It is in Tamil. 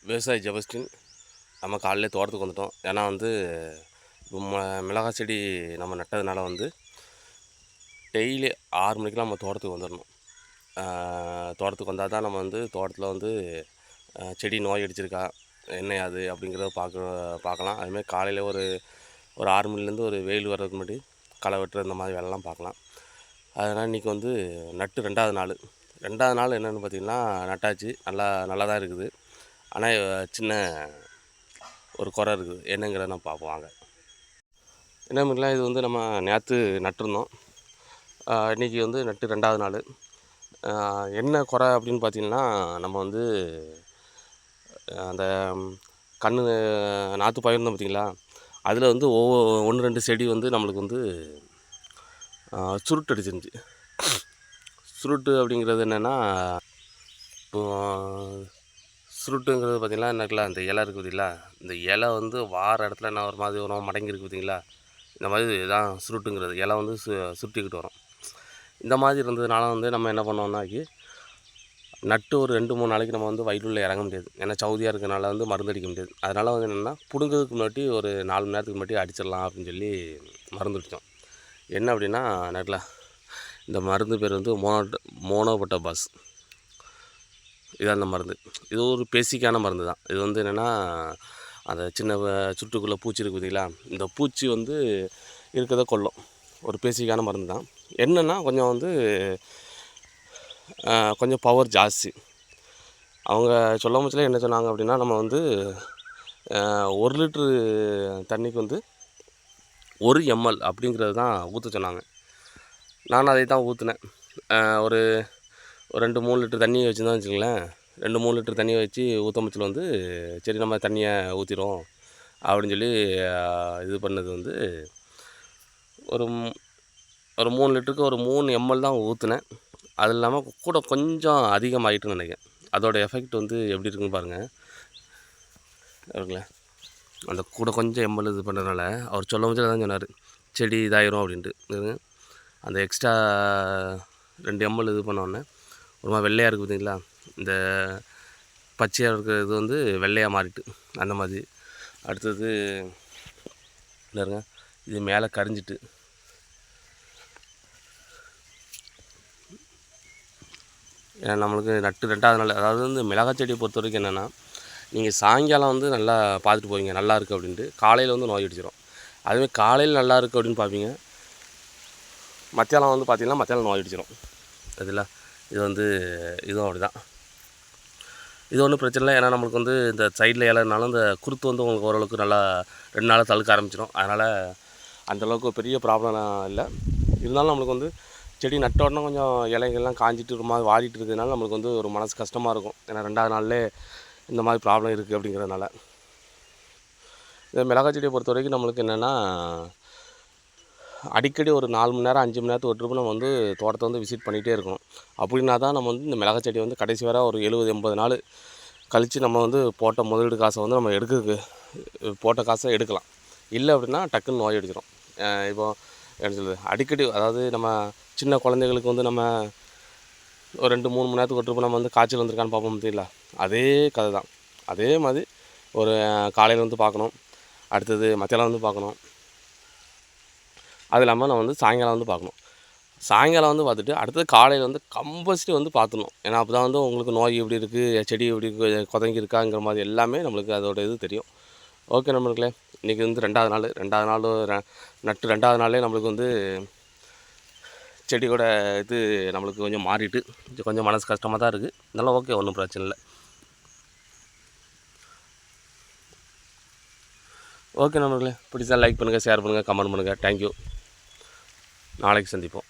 விவசாயி ஜெபஸ்டின். நம்ம காலையிலே தோட்டத்துக்கு வந்துட்டோம். ஏன்னா வந்து இப்போ மிளகாய் செடி நம்ம நட்டதுனால வந்து டெய்லி 6 மணிக்கெலாம் நம்ம தோட்டத்துக்கு வந்துடணும். தோட்டத்துக்கு வந்தால் தான் நம்ம வந்து தோட்டத்தில் வந்து செடி நோய் அடிச்சிருக்கா, என்ன அது அப்படிங்கிறத பார்க்கலாம். அதுமாதிரி காலையில் ஒரு 6 மணிலேருந்து ஒரு வெயில் வர்றதுக்கு முன்னாடி களை வெட்டுற இந்த மாதிரி வேலைலாம் பார்க்கலாம். அதனால் இன்றைக்கி வந்து நட்டு 2வது நாள். 2வது நாள் என்னென்னு பார்த்திங்கன்னா நட்டாச்சு. நல்லா தான் இருக்குது. ஆனால் சின்ன ஒரு குறை இருக்குது. என்னங்கிறத நம்ம பார்ப்போம் வாங்க. என்ன பண்ணிக்கலாம், இது வந்து நம்ம நேற்று நட்டுருந்தோம். இன்றைக்கி வந்து நட்டு 2வது நாள். என்ன குறை அப்படின்னு பார்த்திங்கன்னா, நம்ம வந்து அந்த நாற்று பயிர்ந்தோம் பார்த்திங்களா, அதில் வந்து 1, 2 செடி வந்து நம்மளுக்கு வந்து சுருட்டு அடிச்சிருந்துச்சு. சுருட்டு அப்படிங்கிறது என்னென்னா, சுருட்டுங்கிறது பார்த்திங்களா என்னக்கலாம், இந்த இலை இருக்குது பார்த்திங்களா, இந்த இலை வந்து வார இடத்துல என்ன ஒரு மாதிரி வரும், மடங்கி இருக்குது பார்த்திங்களா, இந்த மாதிரி தான் சுருட்டுங்கிறது. இலை வந்து சுருட்டிக்கிட்டு வரும். இந்த மாதிரி இருந்ததுனால வந்து நம்ம என்ன பண்ணோம்னாக்கி, நட்டு ஒரு 2-3 நாளைக்கு நம்ம வந்து வயலுள்ள இறங்க முடியாது. ஏன்னா சவுதியாக இருக்கிறனால வந்து மருந்து அடிக்க முடியாது. அதனால் வந்து என்னென்னா, பிடுங்கிறதுக்கு முன்னாடி ஒரு 4 மணி நேரத்துக்கு முன்னாடி அடிச்சிடலாம் அப்படின்னு சொல்லி மருந்து அடித்தோம். என்ன அப்படின்னா, நெட்டில் இந்த மருந்து பேர் வந்து மோனோபோட்டாபாஸ். இதான் அந்த மருந்து. இது ஒரு பேசிக்கான மருந்து தான். இது வந்து என்னென்னா, அந்த சின்ன சுட்டுக்குள்ளே பூச்சி இருக்குது பார்த்திங்களா, இந்த பூச்சி வந்து இருக்கிறத கொல்லும். ஒரு பேசிக்கான மருந்து தான். என்னென்னா கொஞ்சம் வந்து கொஞ்சம் பவர் ஜாஸ்தி. அவங்க சொல்ல முச்சில் என்ன சொன்னாங்க அப்படின்னா, நம்ம வந்து 1 லிட்ரு தண்ணிக்கு வந்து 1 ml அப்படிங்கிறது தான் ஊற்ற சொன்னாங்க. நானும் அதை தான் ஊற்றுனேன். ஒரு 2-3 லிட்டர் தண்ணியை வச்சுருந்தோம் வச்சுங்களேன். 2-3 லிட்டர் தண்ணியை வச்சு ஊற்றமுச்சில் வந்து சரி நம்ம தண்ணியை ஊற்றிடும் அப்படின்னு சொல்லி இது பண்ணது வந்து ஒரு 3 லிட்டருக்கு ஒரு 3 ml தான் ஊற்றுனேன். அது இல்லாமல் கூட கொஞ்சம் அதிகமாகிட்டுன்னு நினைக்கிறேன். அதோட எஃபெக்ட் வந்து எப்படி இருக்குன்னு பாருங்கள். இருக்குல்ல, அந்த கூட கொஞ்சம் ml இது பண்ணுறதுனால அவர் சொல்ல முச்சில் தான் சொன்னார், செடி இதாயிரும் அப்படின்ட்டு. அந்த எக்ஸ்ட்ரா 2 ml இது பண்ணோடனே ஒரு மாதிரி வெள்ளையாக இருக்குது பார்த்திங்களா, இந்த பச்சையாக இருக்கிற இது வந்து வெள்ளையாக மாறிட்டு அந்த மாதிரி. அடுத்தது இல்லைங்க, இது மேலே கரிஞ்சிட்டு. ஏன்னா நம்மளுக்கு நட்டு 2வது நாள், அதாவது வந்து மிளகாய் செடியை பொறுத்த வரைக்கும் என்னென்னா, நீங்கள் சாயங்காலம் வந்து நல்லா பார்த்துட்டு போவீங்க நல்லா இருக்குது அப்படின்ட்டு, காலையில் வந்து நோய் அடிச்சிடும். அதுவே காலையில் நல்லா இருக்குது அப்படின்னு பார்ப்பீங்க, மத்தியானம் வந்து பார்த்திங்கன்னா மத்தியானம் நோய் அடிச்சிடும். அதில் இது வந்து இதுவும் அப்படி தான். இது ஒன்றும் பிரச்சனை இல்லை. ஏன்னா நம்மளுக்கு வந்து இந்த சைடில் இலைனாலும் இந்த குருத்து வந்து உங்களுக்கு ஓரளவுக்கு நல்லா 2 நாளாக தழுக்க ஆரம்பிச்சிடும். அதனால் அந்தளவுக்கு பெரிய ப்ராப்ளம் இல்லை. இருந்தாலும் நம்மளுக்கு வந்து செடி நட்ட உடனே கொஞ்சம் இலைகள்லாம் காஞ்சிட்டு ஒரு மாதிரி வாடிட்டு இருக்கிறதுனால நம்மளுக்கு வந்து ஒரு மனசு கஷ்டமாக இருக்கும். ஏன்னா 2வது நாள்லேயே இந்த மாதிரி ப்ராப்ளம் இருக்குது அப்படிங்கிறதுனால. இந்த மிளகாய் செடியை பொறுத்த வரைக்கும் நம்மளுக்கு என்னென்னா, அடிக்கடி ஒரு 4 மணி நேரம் 5 மணி நேரத்துக்கு ஒரு ட்ரிப்பு நம்ம வந்து தோட்டத்தை வந்து விசிட் பண்ணிகிட்டே இருக்கணும். அப்படின்னா தான் நம்ம வந்து இந்த மிளகாய் செடியை வந்து கடைசி வர ஒரு 70-80 நாள் கழித்து நம்ம வந்து போட்ட முதலீடு காசை வந்து நம்ம போட்ட காசை எடுக்கலாம். இல்லை அப்படின்னா டக்குன்னு நோய் அடிச்சிடும். இப்போது என்ன சொல்லுது, அடிக்கடி அதாவது நம்ம சின்ன குழந்தைகளுக்கு வந்து நம்ம ஒரு 2-3 மணி நேரத்துக்கு ஒரு ட்ரிப்பு நம்ம வந்து காய்ச்சல் வந்திருக்கான்னு பார்ப்போம் பார்த்தீங்களா, அதே கதை தான். அதே மாதிரி ஒரு காலையில் வந்து பார்க்கணும், அடுத்தது மத்தியானம் வந்து பார்க்கணும், அது இல்லாமல் நம்ம வந்து சாயங்காலம் வந்து பார்க்கணும். சாயங்காலம் வந்து பார்த்துட்டு அடுத்தது காலையில் வந்து கம்பல்சரி வந்து பார்த்துணும். ஏன்னா அப்போ தான் வந்து உங்களுக்கு நோய் எப்படி இருக்குது, செடி எப்படி கொதங்கி இருக்காங்கிற மாதிரி எல்லாமே நம்மளுக்கு அதோட இது தெரியும். ஓகே நம்மளுக்குலே, இன்றைக்கி வந்து 2வது நாள். 2வது நாள் நட்டு 2வது நாளே நம்மளுக்கு வந்து செடியோட இது நம்மளுக்கு கொஞ்சம் மாறிட்டு கொஞ்சம் மனசு கஷ்டமாக தான் இருக்குது. இதெல்லாம் ஓகே, ஒன்றும் பிரச்சனை இல்லை. ஓகே நம்மளுக்குலே, பிடிச்சா லைக் பண்ணுங்கள், ஷேர் பண்ணுங்கள், கமெண்ட் பண்ணுங்கள். தேங்க்யூ. நாளைக்கு சந்திப்போம்.